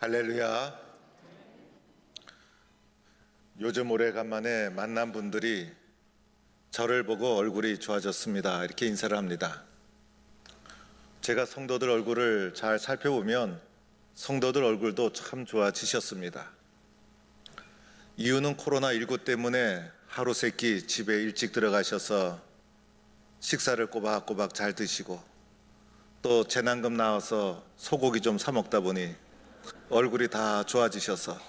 할렐루야. 요즘 오래간만에 만난 분들이 저를 보고 얼굴이 좋아졌습니다, 이렇게 인사를 합니다. 제가 성도들 얼굴을 잘 살펴보면 성도들 얼굴도 참 좋아지셨습니다. 이유는 코로나19 때문에 하루 세끼 집에 일찍 들어가셔서 식사를 꼬박꼬박 잘 드시고, 또 재난금 나와서 소고기 좀 사 먹다 보니 얼굴이 다 좋아지셔서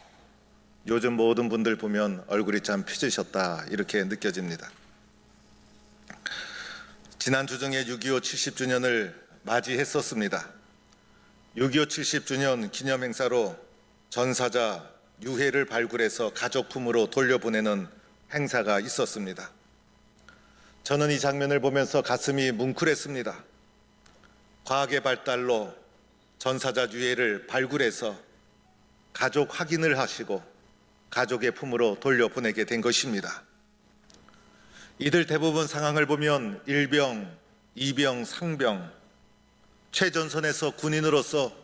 요즘 모든 분들 보면 얼굴이 참 펴지셨다, 이렇게 느껴집니다. 지난주 중에 6.25 70주년을 맞이했었습니다. 6.25 70주년 기념 행사로 전사자 유해를 발굴해서 가족 품으로 돌려보내는 행사가 있었습니다. 저는 이 장면을 보면서 가슴이 뭉클했습니다. 과학의 발달로 전사자 유해를 발굴해서 가족 확인을 하시고 가족의 품으로 돌려보내게 된 것입니다. 이들 대부분 상황을 보면 일병, 이병, 상병, 최전선에서 군인으로서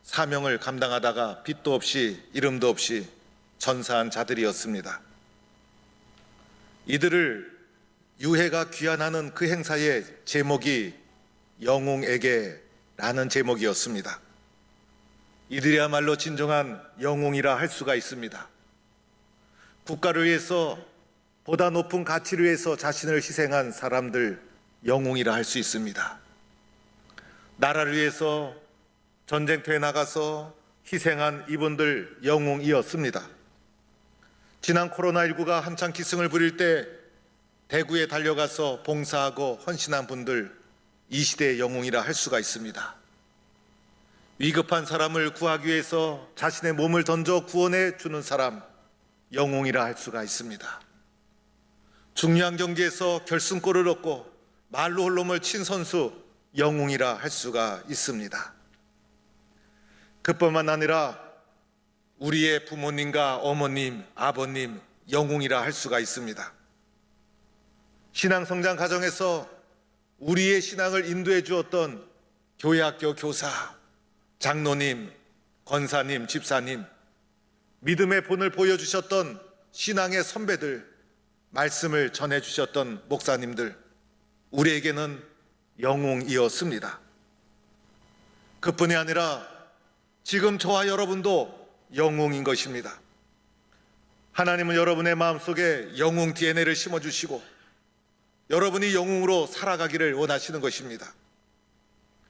사명을 감당하다가 빚도 없이 이름도 없이 전사한 자들이었습니다. 이들을 유해가 귀환하는 그 행사의 제목이 영웅에게라는 제목이었습니다. 이들이야말로 진정한 영웅이라 할 수가 있습니다. 국가를 위해서, 보다 높은 가치를 위해서 자신을 희생한 사람들, 영웅이라 할 수 있습니다. 나라를 위해서 전쟁터에 나가서 희생한 이분들 영웅이었습니다. 지난 코로나19가 한창 기승을 부릴 때 대구에 달려가서 봉사하고 헌신한 분들, 이 시대의 영웅이라 할 수가 있습니다. 위급한 사람을 구하기 위해서 자신의 몸을 던져 구원해 주는 사람, 영웅이라 할 수가 있습니다. 중요한 경기에서 결승골을 얻고 말로 홀몸을 친 선수, 영웅이라 할 수가 있습니다. 그뿐만 아니라 우리의 부모님과 어머님, 아버님, 영웅이라 할 수가 있습니다. 신앙 성장 과정에서 우리의 신앙을 인도해 주었던 교회학교 교사, 장로님, 권사님, 집사님, 믿음의 본을 보여주셨던 신앙의 선배들, 말씀을 전해주셨던 목사님들, 우리에게는 영웅이었습니다. 그뿐이 아니라 지금 저와 여러분도 영웅인 것입니다. 하나님은 여러분의 마음속에 영웅 DNA를 심어주시고 여러분이 영웅으로 살아가기를 원하시는 것입니다.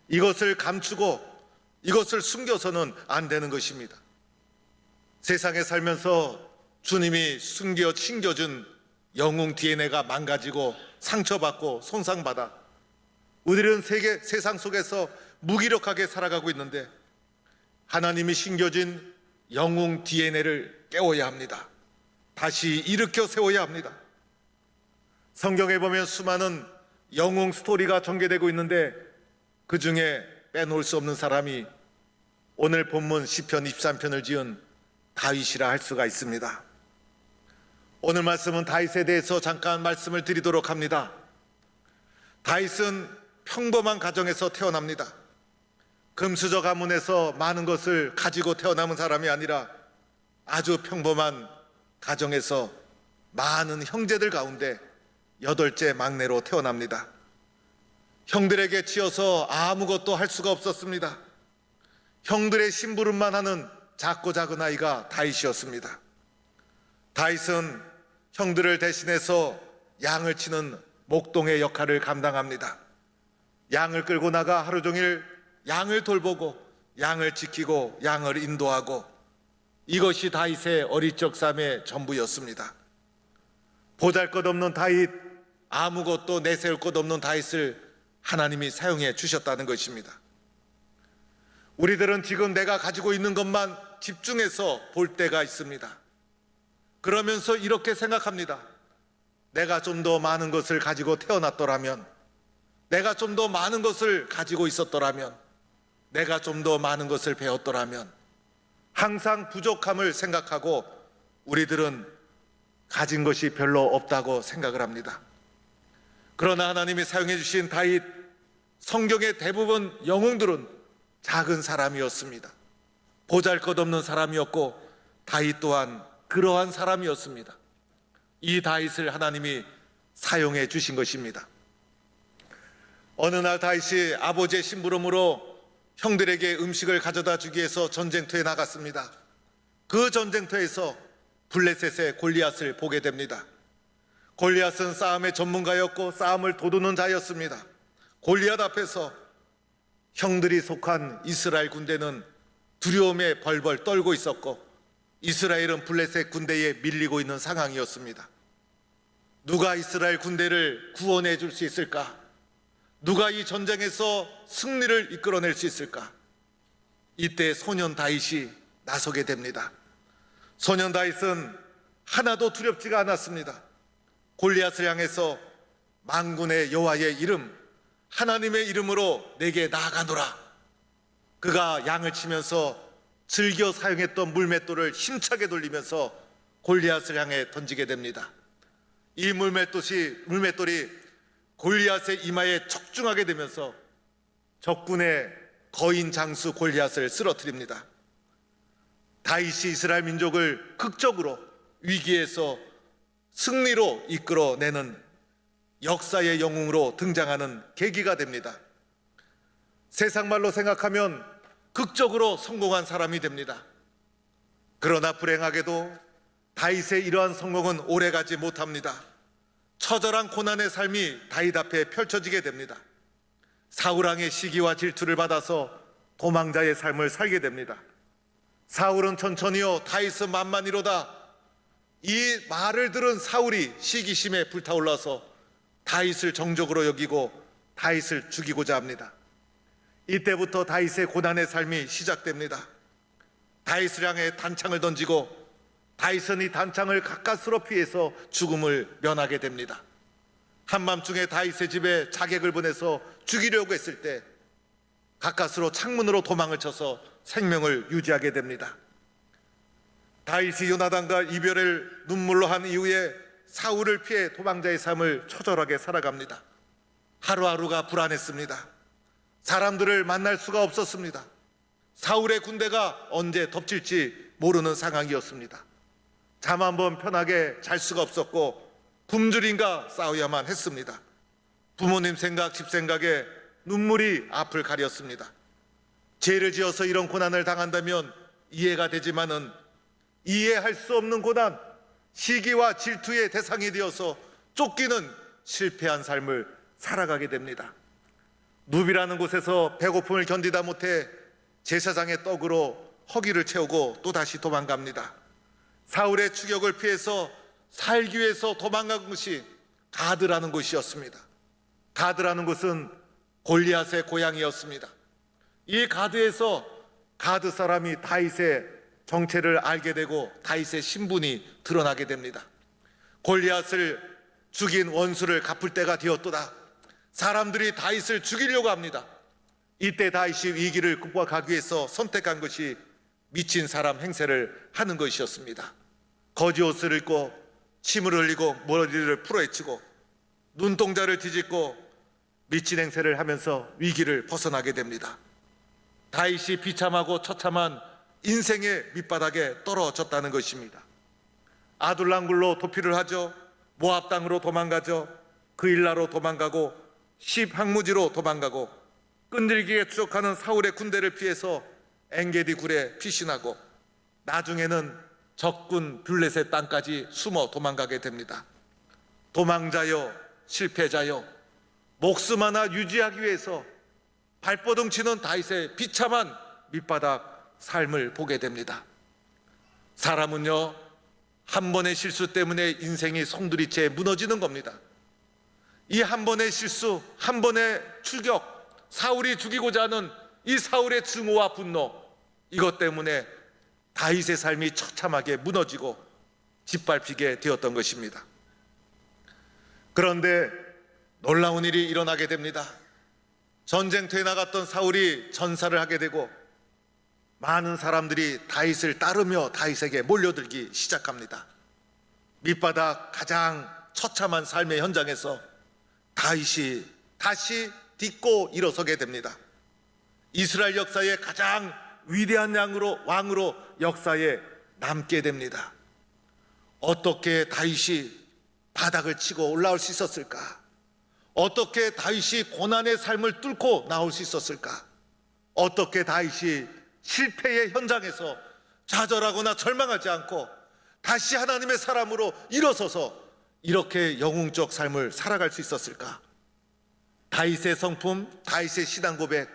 이것을 감추고 이것을 숨겨서는 안 되는 것입니다. 세상에 살면서 주님이 숨겨 챙겨준 영웅 DNA가 망가지고 상처받고 손상받아 우리는 세상 속에서 무기력하게 살아가고 있는데, 하나님이 심겨진 영웅 DNA를 깨워야 합니다. 다시 일으켜 세워야 합니다. 성경에 보면 수많은 영웅 스토리가 전개되고 있는데 그 중에 빼놓을 수 없는 사람이 오늘 본문 시편 23편을 지은 다윗이라 할 수가 있습니다. 오늘 말씀은 다윗에 대해서 잠깐 말씀을 드리도록 합니다. 다윗은 평범한 가정에서 태어납니다. 금수저 가문에서 많은 것을 가지고 태어남은 사람이 아니라 아주 평범한 가정에서 많은 형제들 가운데 8째 막내로 태어납니다. 형들에게 치여서 아무것도 할 수가 없었습니다. 형들의 심부름만 하는 작고 작은 아이가 다윗이었습니다. 다윗은 형들을 대신해서 양을 치는 목동의 역할을 감당합니다. 양을 끌고 나가 하루 종일 양을 돌보고 양을 지키고 양을 인도하고, 이것이 다윗의 어릴 적 삶의 전부였습니다. 보잘것없는 다윗, 아무것도 내세울 것 없는 다윗을 하나님이 사용해 주셨다는 것입니다. 우리들은 지금 내가 가지고 있는 것만 집중해서 볼 때가 있습니다. 그러면서 이렇게 생각합니다. 내가 좀 더 많은 것을 가지고 태어났더라면, 내가 좀 더 많은 것을 가지고 있었더라면, 내가 좀 더 많은 것을 배웠더라면, 항상 부족함을 생각하고 우리들은 가진 것이 별로 없다고 생각을 합니다. 그러나 하나님이 사용해 주신 다윗, 성경의 대부분 영웅들은 작은 사람이었습니다. 보잘것없는 사람이었고 다윗 또한 그러한 사람이었습니다. 이 다윗을 하나님이 사용해 주신 것입니다. 어느 날 다윗이 아버지의 심부름으로 형들에게 음식을 가져다 주기 위해서 전쟁터에 나갔습니다. 그 전쟁터에서 블레셋의 골리앗을 보게 됩니다. 골리앗은 싸움의 전문가였고 싸움을 도두는 자였습니다. 골리앗 앞에서 형들이 속한 이스라엘 군대는 두려움에 벌벌 떨고 있었고 이스라엘은 블레셋 군대에 밀리고 있는 상황이었습니다. 누가 이스라엘 군대를 구원해 줄 수 있을까? 누가 이 전쟁에서 승리를 이끌어낼 수 있을까? 이때 소년 다윗이 나서게 됩니다. 소년 다윗은 하나도 두렵지가 않았습니다. 골리앗을 향해서 만군의 여호와의 이름, 하나님의 이름으로 내게 나아가노라. 그가 양을 치면서 즐겨 사용했던 물맷돌을 힘차게 돌리면서 골리앗을 향해 던지게 됩니다. 이 물맷돌이 골리앗의 이마에 적중하게 되면서 적군의 거인 장수 골리앗을 쓰러뜨립니다. 다윗이 이스라엘 민족을 극적으로 위기에서 승리로 이끌어내는 역사의 영웅으로 등장하는 계기가 됩니다. 세상 말로 생각하면 극적으로 성공한 사람이 됩니다. 그러나 불행하게도 다윗의 이러한 성공은 오래가지 못합니다. 처절한 고난의 삶이 다윗 앞에 펼쳐지게 됩니다. 사울왕의 시기와 질투를 받아서 도망자의 삶을 살게 됩니다. 사울은 천천히요 다윗은 만만이로다. 이 말을 들은 사울이 시기심에 불타올라서 다윗을 정적으로 여기고 다윗을 죽이고자 합니다. 이때부터 다윗의 고난의 삶이 시작됩니다. 다윗을 향해 단창을 던지고 다윗은 이 단창을 가까스로 피해서 죽음을 면하게 됩니다. 한밤중에 다윗의 집에 자객을 보내서 죽이려고 했을 때 가까스로 창문으로 도망을 쳐서 생명을 유지하게 됩니다. 다윗이 요나단과 이별을 눈물로 한 이후에 사울을 피해 도망자의 삶을 처절하게 살아갑니다. 하루하루가 불안했습니다. 사람들을 만날 수가 없었습니다. 사울의 군대가 언제 덮칠지 모르는 상황이었습니다. 잠 한번 편하게 잘 수가 없었고 굶주림과 싸워야만 했습니다. 부모님 생각, 집 생각에 눈물이 앞을 가렸습니다. 죄를 지어서 이런 고난을 당한다면 이해가 되지만은 이해할 수 없는 고난, 시기와 질투의 대상이 되어서 쫓기는 실패한 삶을 살아가게 됩니다. 누비라는 곳에서 배고픔을 견디다 못해 제사장의 떡으로 허기를 채우고 또다시 도망갑니다. 사울의 추격을 피해서 살기 위해서 도망간 곳이 가드라는 곳이었습니다. 가드라는 곳은 골리앗의 고향이었습니다. 이 가드에서 가드 사람이 다윗의 정체를 알게 되고 다윗의 신분이 드러나게 됩니다. 골리앗을 죽인 원수를 갚을 때가 되었도다. 사람들이 다윗을 죽이려고 합니다. 이때 다윗이 위기를 극복하기 위해서 선택한 것이 미친 사람 행세를 하는 것이었습니다. 거지옷을 입고 침을 흘리고 머리를 풀어헤치고 눈동자를 뒤집고 미친 행세를 하면서 위기를 벗어나게 됩니다. 다윗이 비참하고 처참한 인생의 밑바닥에 떨어졌다는 것입니다. 아둘람굴로 도피를 하죠. 모압 땅으로 도망가죠. 그일라로 도망가고 십항무지로 도망가고 끈질기게 추적하는 사울의 군대를 피해서 엔게디 굴에 피신하고 나중에는 적군 블레셋 땅까지 숨어 도망가게 됩니다. 도망자여 실패자여 목숨 하나 유지하기 위해서 발버둥 치는 다윗의 비참한 밑바닥 삶을 보게 됩니다. 사람은요 한 번의 실수 때문에 인생이 송두리째 무너지는 겁니다. 이 한 번의 실수, 한 번의 추격, 사울이 죽이고자 하는 이 사울의 증오와 분노, 이것 때문에 다윗의 삶이 처참하게 무너지고 짓밟히게 되었던 것입니다. 그런데 놀라운 일이 일어나게 됩니다. 전쟁터에 나갔던 사울이 전사를 하게 되고 많은 사람들이 다윗을 따르며 다윗에게 몰려들기 시작합니다. 밑바닥 가장 처참한 삶의 현장에서 다윗이 다시 딛고 일어서게 됩니다. 이스라엘 역사의 가장 위대한 왕으로 역사에 남게 됩니다. 어떻게 다윗이 바닥을 치고 올라올 수 있었을까? 어떻게 다윗이 고난의 삶을 뚫고 나올 수 있었을까? 어떻게 다윗이 실패의 현장에서 좌절하거나 절망하지 않고 다시 하나님의 사람으로 일어서서 이렇게 영웅적 삶을 살아갈 수 있었을까? 다윗의 성품, 다윗의 신앙 고백,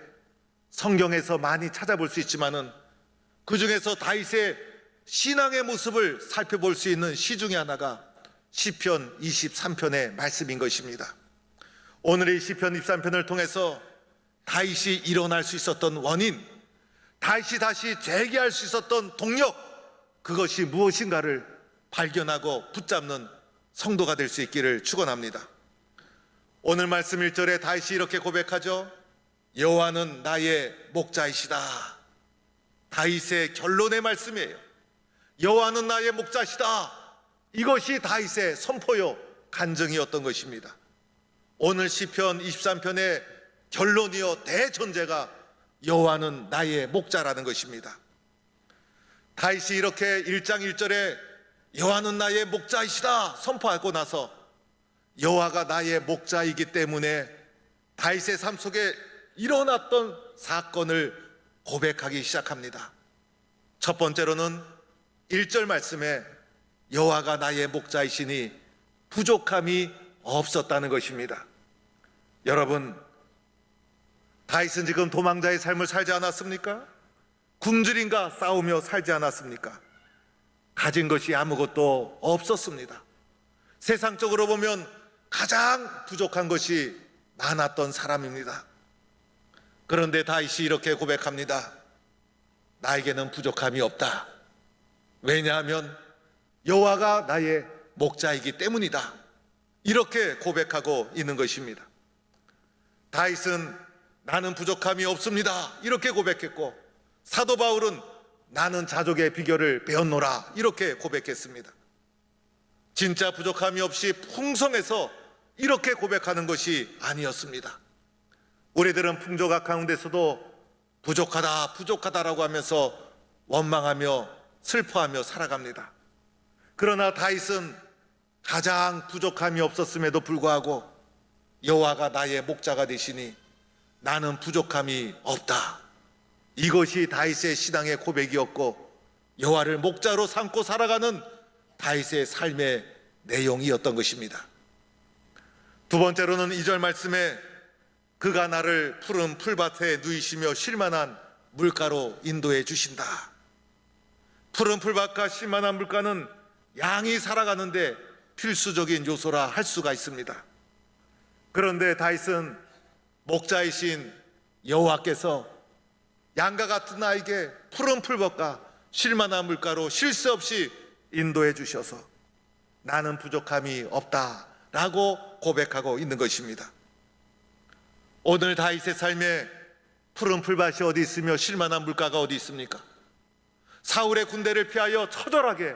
성경에서 많이 찾아볼 수 있지만은 그 중에서 다윗의 신앙의 모습을 살펴볼 수 있는 시 중에 하나가 시편 23편의 말씀인 것입니다. 오늘의 시편 23편을 통해서 다윗이 일어날 수 있었던 원인, 다윗이 다시 재기할 수 있었던 동력, 그것이 무엇인가를 발견하고 붙잡는 성도가 될 수 있기를 축원합니다. 오늘 말씀 1절에 다윗이 이렇게 고백하죠. 여호와는 나의 목자이시다. 다윗의 결론의 말씀이에요. 여호와는 나의 목자시다. 이것이 다윗의 선포요 간증이었던 것입니다. 오늘 시편 23편의 결론이요 대전제가 여호와는 나의 목자라는 것입니다. 다윗이 이렇게 1장 1절에 여호와는 나의 목자이시다 선포하고 나서 여호와가 나의 목자이기 때문에 다윗의 삶 속에 일어났던 사건을 고백하기 시작합니다. 첫 번째로는 1절 말씀에 여호와가 나의 목자이시니 부족함이 없었다는 것입니다. 여러분, 다윗은 지금 도망자의 삶을 살지 않았습니까? 굶주림과 싸우며 살지 않았습니까? 가진 것이 아무것도 없었습니다. 세상적으로 보면 가장 부족한 것이 많았던 사람입니다. 그런데 다윗이 이렇게 고백합니다. 나에게는 부족함이 없다. 왜냐하면 여호와가 나의 목자이기 때문이다. 이렇게 고백하고 있는 것입니다. 다윗은 나는 부족함이 없습니다. 이렇게 고백했고, 사도 바울은 나는 자족의 비결을 배웠노라. 이렇게 고백했습니다. 진짜 부족함이 없이 풍성해서 이렇게 고백하는 것이 아니었습니다. 우리들은 풍조가 가운데서도 부족하다, 부족하다라고 하면서 원망하며 슬퍼하며 살아갑니다. 그러나 다윗은 가장 부족함이 없었음에도 불구하고 여호와가 나의 목자가 되시니 나는 부족함이 없다. 이것이 다윗의 신앙의 고백이었고 여호와를 목자로 삼고 살아가는 다윗의 삶의 내용이었던 것입니다. 두 번째로는 2절 말씀에 그가 나를 푸른 풀밭에 누이시며 쉴만한 물가로 인도해 주신다. 푸른 풀밭과 쉴만한 물가는 양이 살아가는데 필수적인 요소라 할 수가 있습니다. 그런데 다윗은 목자이신 여호와께서 양과 같은 나에게 푸른 풀밭과 쉴만한 물가로 쉴 새 없이 인도해 주셔서 나는 부족함이 없다라고 고백하고 있는 것입니다. 오늘 다윗의 삶에 푸른 풀밭이 어디 있으며 쉴만한 물가가 어디 있습니까? 사울의 군대를 피하여 처절하게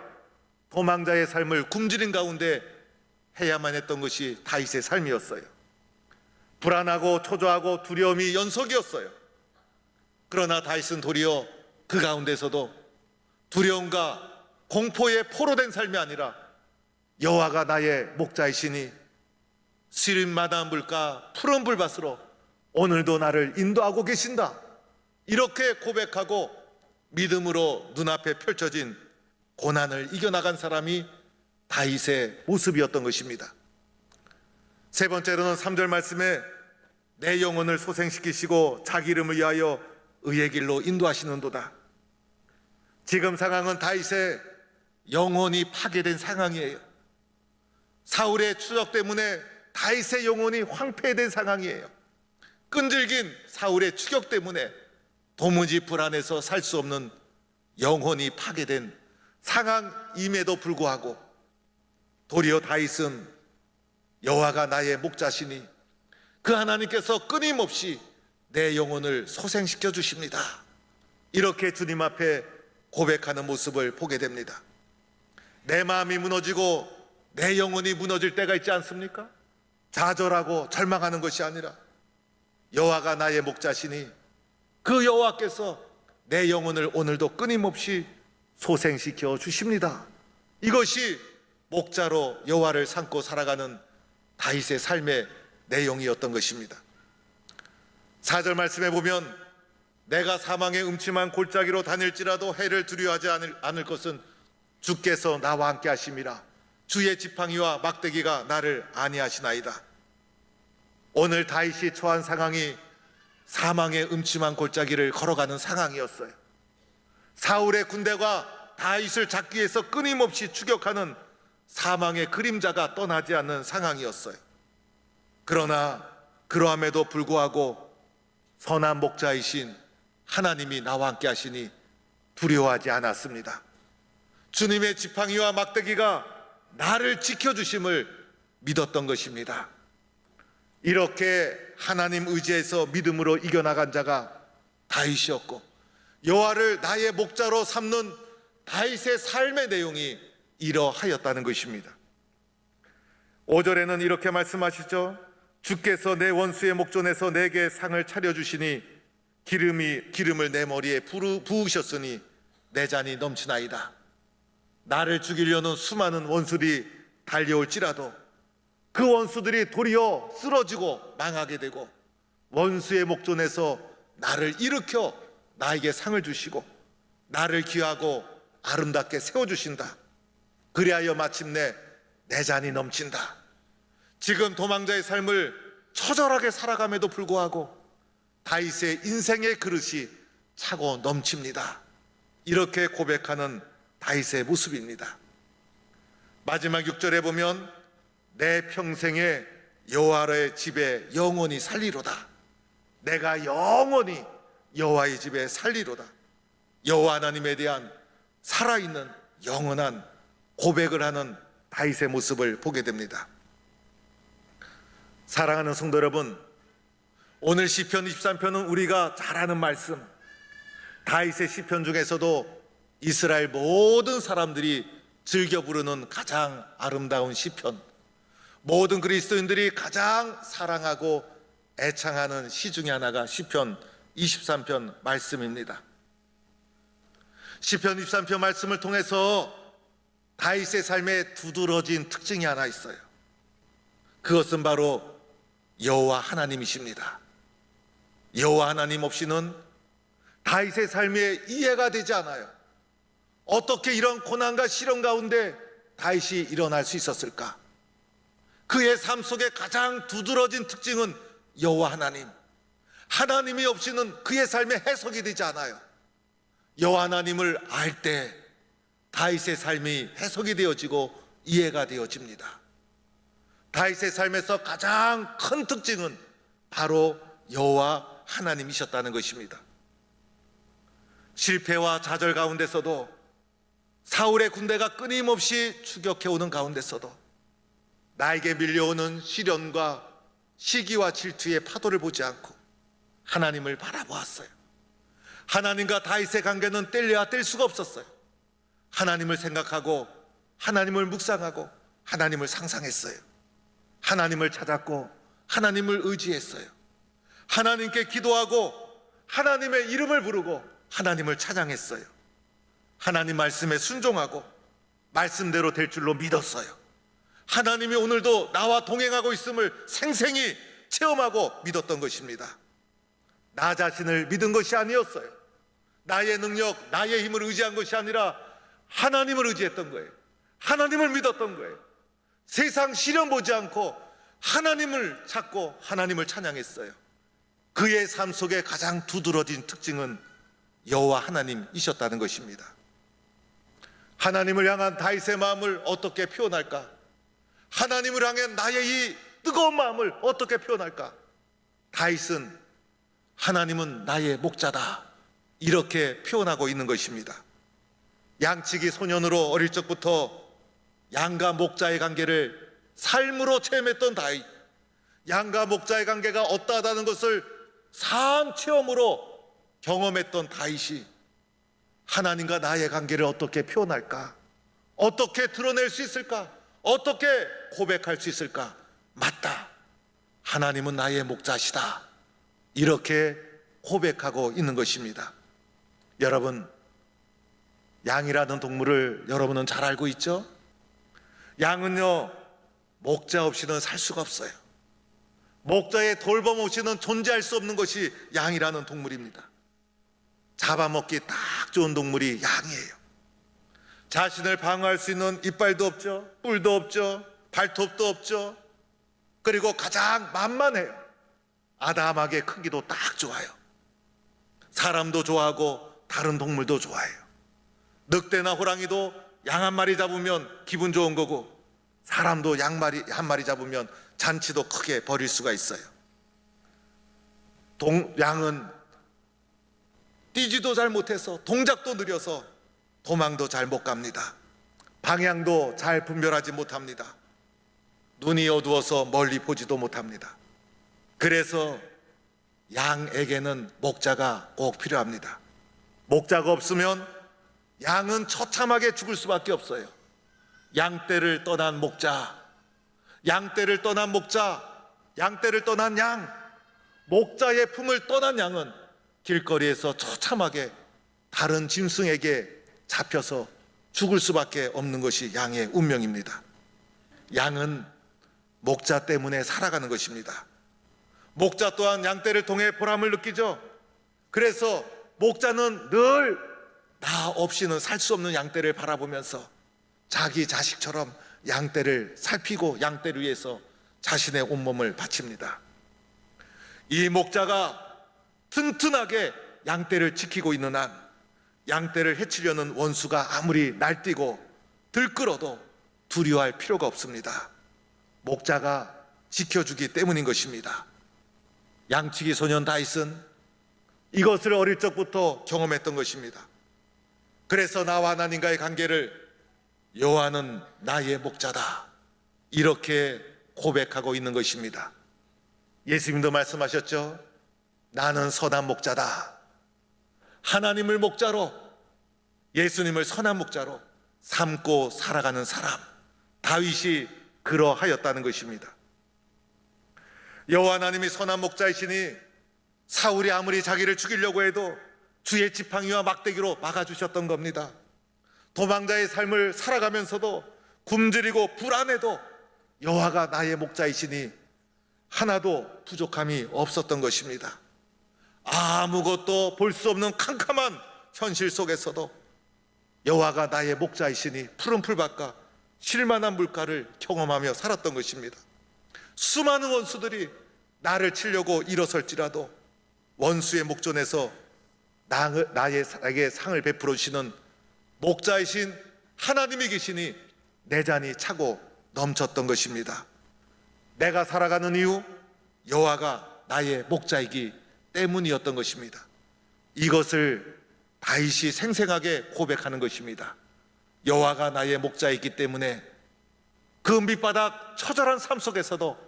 도망자의 삶을 굶주린 가운데 해야만 했던 것이 다윗의 삶이었어요. 불안하고 초조하고 두려움이 연속이었어요. 그러나 다윗은 도리어 그 가운데서도 두려움과 공포에 포로된 삶이 아니라 여호와가 나의 목자이시니 쉴만한 물가 푸른 풀밭으로 오늘도 나를 인도하고 계신다. 이렇게 고백하고 믿음으로 눈앞에 펼쳐진 고난을 이겨나간 사람이 다윗의 모습이었던 것입니다. 세 번째로는 3절 말씀에 내 영혼을 소생시키시고 자기 이름을 위하여 의의 길로 인도하시는도다. 지금 상황은 다윗의 영혼이 파괴된 상황이에요. 사울의 추적 때문에 다윗의 영혼이 황폐된 상황이에요. 끈질긴 사울의 추격 때문에 도무지 불안해서 살 수 없는 영혼이 파괴된 상황임에도 불구하고 도리어 다윗은 여호와가 나의 목자시니 그 하나님께서 끊임없이 내 영혼을 소생시켜 주십니다. 이렇게 주님 앞에 고백하는 모습을 보게 됩니다. 내 마음이 무너지고 내 영혼이 무너질 때가 있지 않습니까? 좌절하고 절망하는 것이 아니라 여호와가 나의 목자시니 그 여호와께서 내 영혼을 오늘도 끊임없이 소생시켜 주십니다. 이것이 목자로 여호와를 삼고 살아가는 다윗의 삶의 내용이었던 것입니다. 4절 말씀에 보면 내가 사망의 음침한 골짜기로 다닐지라도 해를 두려워하지 않을 것은 주께서 나와 함께 하심이라. 주의 지팡이와 막대기가 나를 안위하시나이다. 오늘 다윗이 처한 상황이 사망의 음침한 골짜기를 걸어가는 상황이었어요. 사울의 군대가 다윗을 잡기 위해서 끊임없이 추격하는 사망의 그림자가 떠나지 않는 상황이었어요. 그러나 그러함에도 불구하고 선한 목자이신 하나님이 나와 함께 하시니 두려워하지 않았습니다. 주님의 지팡이와 막대기가 나를 지켜주심을 믿었던 것입니다. 이렇게 하나님 의지해서 믿음으로 이겨나간 자가 다윗이었고, 여호와를 나의 목자로 삼는 다윗의 삶의 내용이 이러하였다는 것입니다. 5절에는 이렇게 말씀하시죠. 주께서 내 원수의 목전에서 내게 상을 차려주시니 기름을 내 머리에 부으셨으니 내 잔이 넘치나이다. 나를 죽이려는 수많은 원수들이 달려올지라도 그 원수들이 도리어 쓰러지고 망하게 되고, 원수의 목전에서 나를 일으켜 나에게 상을 주시고 나를 귀하고 아름답게 세워주신다. 그리하여 마침내 내 잔이 넘친다. 지금 도망자의 삶을 처절하게 살아감에도 불구하고 다윗의 인생의 그릇이 차고 넘칩니다. 이렇게 고백하는 다윗의 모습입니다. 마지막 6절에 보면 내 평생에 여호와의 집에 영원히 살리로다. 내가 영원히 여호와의 집에 살리로다. 여호와 하나님에 대한 살아있는 영원한 고백을 하는 다윗의 모습을 보게 됩니다. 사랑하는 성도 여러분, 오늘 시편 23편은 우리가 잘 아는 말씀, 다윗의 시편 중에서도 이스라엘 모든 사람들이 즐겨 부르는 가장 아름다운 시편, 모든 그리스도인들이 가장 사랑하고 애창하는 시 중에 하나가 시편 23편 말씀입니다. 시편 23편 말씀을 통해서 다윗의 삶에 두드러진 특징이 하나 있어요. 그것은 바로 여호와 하나님이십니다. 여호와 하나님 없이는 다윗의 삶에 이해가 되지 않아요. 어떻게 이런 고난과 시련 가운데 다윗이 일어날 수 있었을까? 그의 삶 속에 가장 두드러진 특징은 여호와 하나님. 하나님이 없이는 그의 삶에 해석이 되지 않아요. 여호와 하나님을 알 때 다윗의 삶이 해석이 되어지고 이해가 되어집니다. 다윗의 삶에서 가장 큰 특징은 바로 여호와 하나님이셨다는 것입니다. 실패와 좌절 가운데서도, 사울의 군대가 끊임없이 추격해오는 가운데서도, 나에게 밀려오는 시련과 시기와 질투의 파도를 보지 않고 하나님을 바라보았어요. 하나님과 다윗의 관계는 뗄래야 뗄 수가 없었어요. 하나님을 생각하고 하나님을 묵상하고 하나님을 상상했어요. 하나님을 찾았고 하나님을 의지했어요. 하나님께 기도하고 하나님의 이름을 부르고 하나님을 찬양했어요. 하나님 말씀에 순종하고 말씀대로 될 줄로 믿었어요. 하나님이 오늘도 나와 동행하고 있음을 생생히 체험하고 믿었던 것입니다. 나 자신을 믿은 것이 아니었어요. 나의 능력, 나의 힘을 의지한 것이 아니라 하나님을 의지했던 거예요. 하나님을 믿었던 거예요. 세상 시련 보지 않고 하나님을 찾고 하나님을 찬양했어요. 그의 삶 속에 가장 두드러진 특징은 여호와 하나님이셨다는 것입니다. 하나님을 향한 다윗의 마음을 어떻게 표현할까? 하나님을 향한 나의 이 뜨거운 마음을 어떻게 표현할까? 다윗은 하나님은 나의 목자다, 이렇게 표현하고 있는 것입니다. 양치기 소년으로 어릴 적부터 양과 목자의 관계를 삶으로 체험했던 다윗, 양과 목자의 관계가 어떠하다는 것을 삶 체험으로 경험했던 다윗이 하나님과 나의 관계를 어떻게 표현할까? 어떻게 드러낼 수 있을까? 어떻게 고백할 수 있을까? 맞다, 하나님은 나의 목자시다, 이렇게 고백하고 있는 것입니다. 여러분, 양이라는 동물을 여러분은 잘 알고 있죠? 양은요, 목자 없이는 살 수가 없어요. 목자의 돌봄 없이는 존재할 수 없는 것이 양이라는 동물입니다. 잡아먹기 딱 좋은 동물이 양이에요. 자신을 방어할 수 있는 이빨도 없죠. 뿔도 없죠. 발톱도 없죠. 그리고 가장 만만해요. 아담하게 크기도 딱 좋아요. 사람도 좋아하고 다른 동물도 좋아해요. 늑대나 호랑이도 양 한 마리 잡으면 기분 좋은 거고, 사람도 양 한 마리 잡으면 잔치도 크게 벌일 수가 있어요. 양은 뛰지도 잘 못해서, 동작도 느려서 도망도 잘 못 갑니다. 방향도 잘 분별하지 못합니다. 눈이 어두워서 멀리 보지도 못합니다. 그래서 양에게는 목자가 꼭 필요합니다. 목자가 없으면 양은 처참하게 죽을 수밖에 없어요. 양떼를 떠난 목자, 양떼를 떠난 목자, 양떼를 떠난 양, 목자의 품을 떠난 양은 길거리에서 처참하게 다른 짐승에게 잡혀서 죽을 수밖에 없는 것이 양의 운명입니다. 양은 목자 때문에 살아가는 것입니다. 목자 또한 양떼를 통해 보람을 느끼죠. 그래서 목자는 늘 나 없이는 살 수 없는 양떼를 바라보면서 자기 자식처럼 양떼를 살피고 양떼를 위해서 자신의 온몸을 바칩니다. 이 목자가 튼튼하게 양떼를 지키고 있는 한 양떼를 해치려는 원수가 아무리 날뛰고 들끓어도 두려워할 필요가 없습니다. 목자가 지켜주기 때문인 것입니다. 양치기 소년 다윗은 이것을 어릴 적부터 경험했던 것입니다. 그래서 나와 하나님과의 관계를 여호와는 나의 목자다, 이렇게 고백하고 있는 것입니다. 예수님도 말씀하셨죠. 나는 선한 목자다. 하나님을 목자로, 예수님을 선한 목자로 삼고 살아가는 사람, 다윗이 그러하였다는 것입니다. 여호와 하나님이 선한 목자이시니 사울이 아무리 자기를 죽이려고 해도 주의 지팡이와 막대기로 막아주셨던 겁니다. 도망자의 삶을 살아가면서도 굶주리고 불안해도 여호와가 나의 목자이시니 하나도 부족함이 없었던 것입니다. 아무것도 볼 수 없는 캄캄한 현실 속에서도 여호와가 나의 목자이시니 푸른 풀밭과 쉴만한 물가를 경험하며 살았던 것입니다. 수많은 원수들이 나를 치려고 일어설지라도 원수의 목전에서 나에게 상을 베풀어 주시는 목자이신 하나님이 계시니 내 잔이 차고 넘쳤던 것입니다. 내가 살아가는 이유, 여호와가 나의 목자이기 때문이었던 것입니다. 이것을 다윗이 생생하게 고백하는 것입니다. 여호와가 나의 목자이기 때문에 그 밑바닥 처절한 삶 속에서도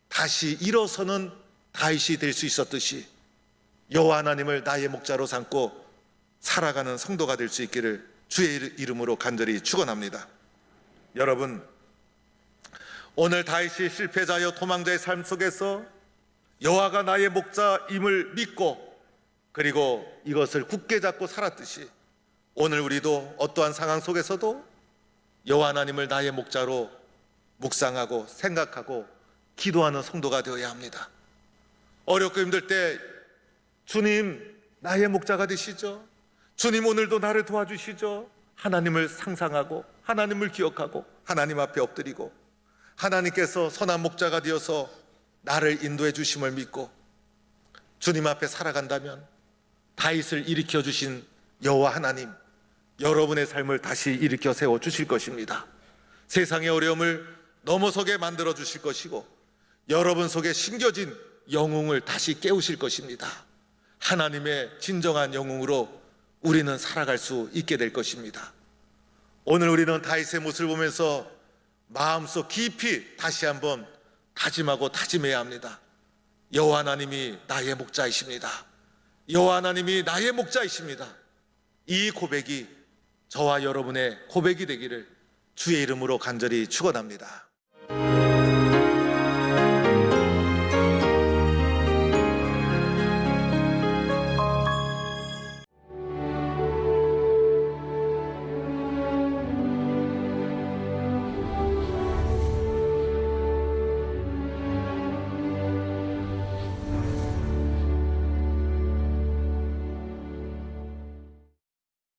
다시 일어서는 다윗이 될 수 있었듯이 여호와 하나님을 나의 목자로 삼고 살아가는 성도가 될 수 있기를 주의 이름으로 간절히 축원합니다. 여러분, 오늘 다윗이 실패자여 도망자의 삶 속에서 여호와가 나의 목자임을 믿고 그리고 이것을 굳게 잡고 살았듯이 오늘 우리도 어떠한 상황 속에서도 여호와 하나님을 나의 목자로 묵상하고 생각하고 기도하는 성도가 되어야 합니다. 어렵고 힘들 때 주님 나의 목자가 되시죠. 주님 오늘도 나를 도와주시죠. 하나님을 상상하고 하나님을 기억하고 하나님 앞에 엎드리고 하나님께서 선한 목자가 되어서 나를 인도해 주심을 믿고 주님 앞에 살아간다면 다윗을 일으켜 주신 여호와 하나님, 여러분의 삶을 다시 일으켜 세워 주실 것입니다. 세상의 어려움을 넘어서게 만들어 주실 것이고 여러분 속에 심겨진 영웅을 다시 깨우실 것입니다. 하나님의 진정한 영웅으로 우리는 살아갈 수 있게 될 것입니다. 오늘 우리는 다윗의 모습을 보면서 마음속 깊이 다시 한번 다짐하고 다짐해야 합니다. 여호와 하나님이 나의 목자이십니다. 여호와 하나님이 나의 목자이십니다. 이 고백이 저와 여러분의 고백이 되기를 주의 이름으로 간절히 축원합니다.